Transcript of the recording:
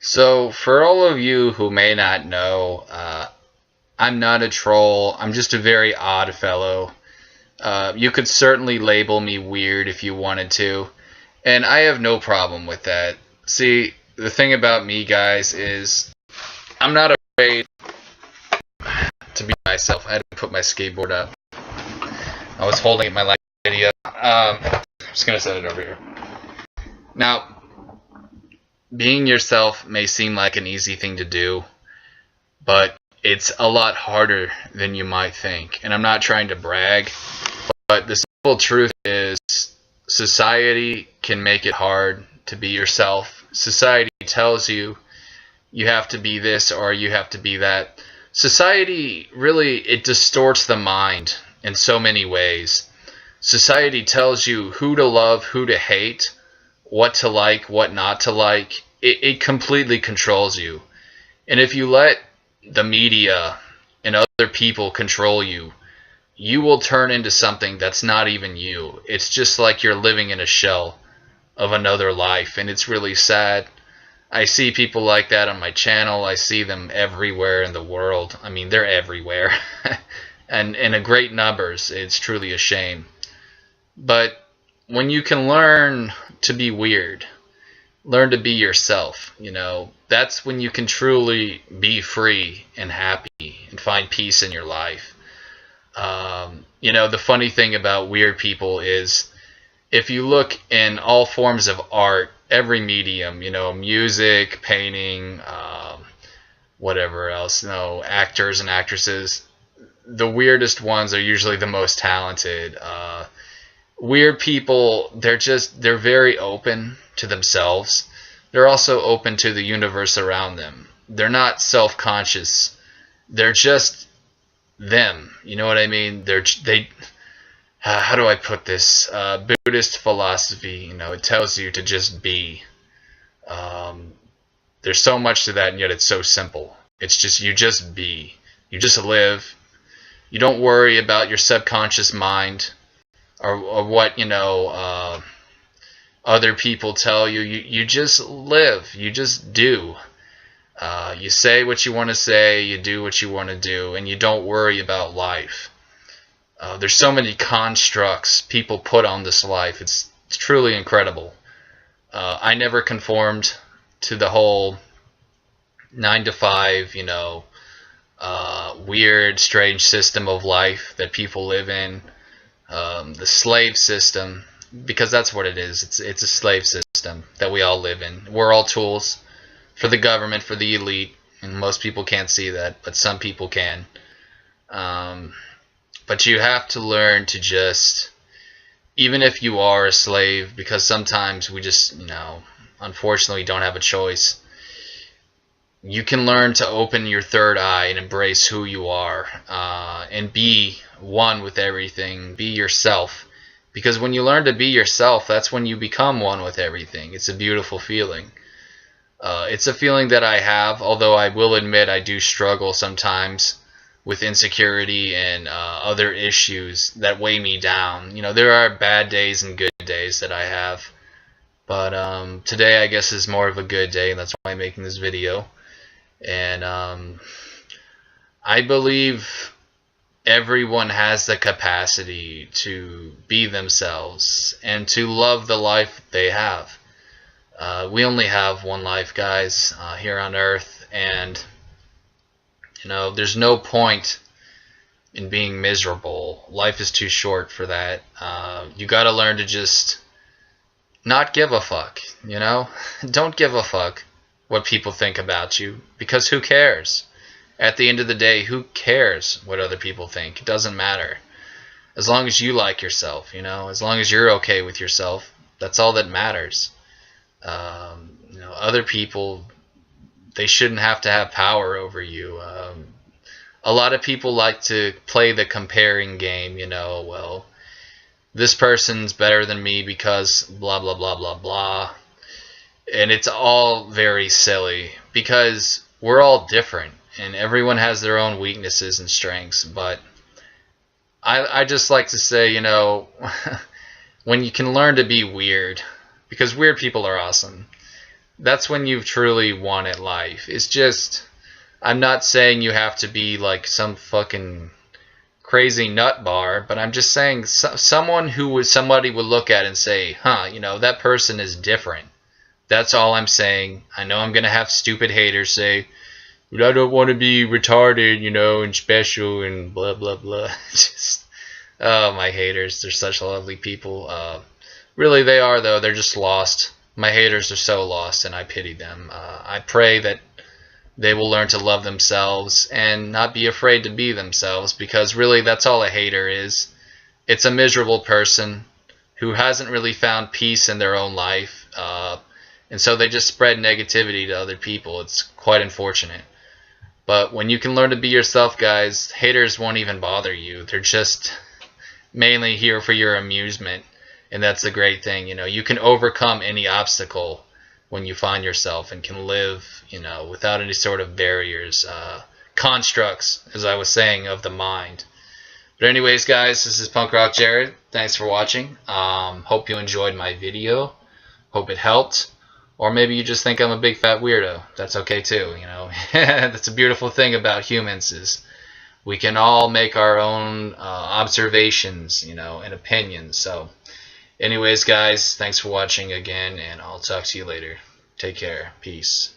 So, for all of you who may not know, I'm not a troll. I'm just a very odd fellow. You could certainly label me weird if you wanted to, and I have no problem with that. See, the thing about me, guys, is I'm not afraid to be myself. I had to put my skateboard up. I was holding it in my last video. I'm just gonna set it over here. Now, being yourself may seem like an easy thing to do, but it's a lot harder than you might think. And I'm not trying to brag, but the simple truth is society can make it hard to be yourself. Society tells you you have to be this or you have to be that. Society really, it distorts the mind in so many ways. Society tells you who to love, who to hate, what to like, what not to like. It completely controls you. And if you let the media and other people control you, you will turn into something that's not even you. It's just like you're living in a shell of another life, and it's really sad. I see people like that on my channel. I see them everywhere in the world. I mean, they're everywhere. And in a great numbers. It's truly a shame. But when you can learn to be weird, learn to be yourself, that's when you can truly be free and happy and find peace in your life. The funny thing about weird people is if you look in all forms of art, every medium, music, painting, whatever else, actors and actresses, the weirdest ones are usually the most talented. Weird people, they're very open to themselves. They're also open to the universe around them. They're not self-conscious. They're just them. You know what I mean? How do I put this? Buddhist philosophy, it tells you to just be. There's so much to that, and yet it's so simple. It's just, you just be. You just live. You don't worry about your subconscious mind or what, other people tell you. You just live. You just do. You say what you want to say. You do what you want to do. And you don't worry about life. There's so many constructs people put on this life. It's truly incredible. I never conformed to the whole 9 to 5, weird, strange system of life that people live in. The slave system, because that's what it is. It's a slave system that we all live in. We're all tools for the government, for the elite, and most people can't see that, but some people can. But you have to learn to just, even if you are a slave, because sometimes we just, unfortunately don't have a choice. You can learn to open your third eye and embrace who you are, and be one with everything. Be yourself. Because when you learn to be yourself, that's when you become one with everything. It's a beautiful feeling. It's a feeling that I have, although I will admit I do struggle sometimes with insecurity and other issues that weigh me down. There are bad days and good days that I have. But today I guess is more of a good day, and that's why I'm making this video. And I believe everyone has the capacity to be themselves and to love the life they have. We only have one life, guys, here on earth, and there's no point in being miserable. Life is too short for that. You gotta learn to just not give a fuck, Don't give a fuck what people think about you, because who cares? At the end of the day, who cares what other people think? It doesn't matter. As long as you like yourself, as long as you're okay with yourself, that's all that matters. Other people, they shouldn't have to have power over you. A lot of people like to play the comparing game, well, this person's better than me because blah, blah, blah, blah, blah. And it's all very silly, because we're all different and everyone has their own weaknesses and strengths. But I just like to say, when you can learn to be weird, because weird people are awesome. that's when you've truly won at life. It's just, I'm not saying you have to be like some fucking crazy nut bar, but I'm just saying someone who somebody would look at and say, huh, you know, that person is different. That's all I'm saying. I know I'm gonna have stupid haters say, but I don't want to be retarded, you know, and special and blah blah blah. Just, oh, my haters, they're such lovely people. Really, they are though. They're just lost. My haters are so lost, and I pity them. I pray that they will learn to love themselves and not be afraid to be themselves, because really that's all a hater is. It's a miserable person who hasn't really found peace in their own life, and so they just spread negativity to other people. It's quite unfortunate. But when you can learn to be yourself, guys, haters won't even bother you. They're just mainly here for your amusement, and that's the great thing. You know, you can overcome any obstacle when you find yourself and can live, you know, without any sort of barriers, constructs, as I was saying, of the mind. But anyways, guys, this is Punk Rock Jared. Thanks for watching. Hope you enjoyed my video. Hope it helped. Or maybe you just think I'm a big fat weirdo. That's okay too, you know. That's a beautiful thing about humans, is we can all make our own observations, you know, and opinions. So anyways, guys, thanks for watching again, and I'll talk to you later. Take care. Peace.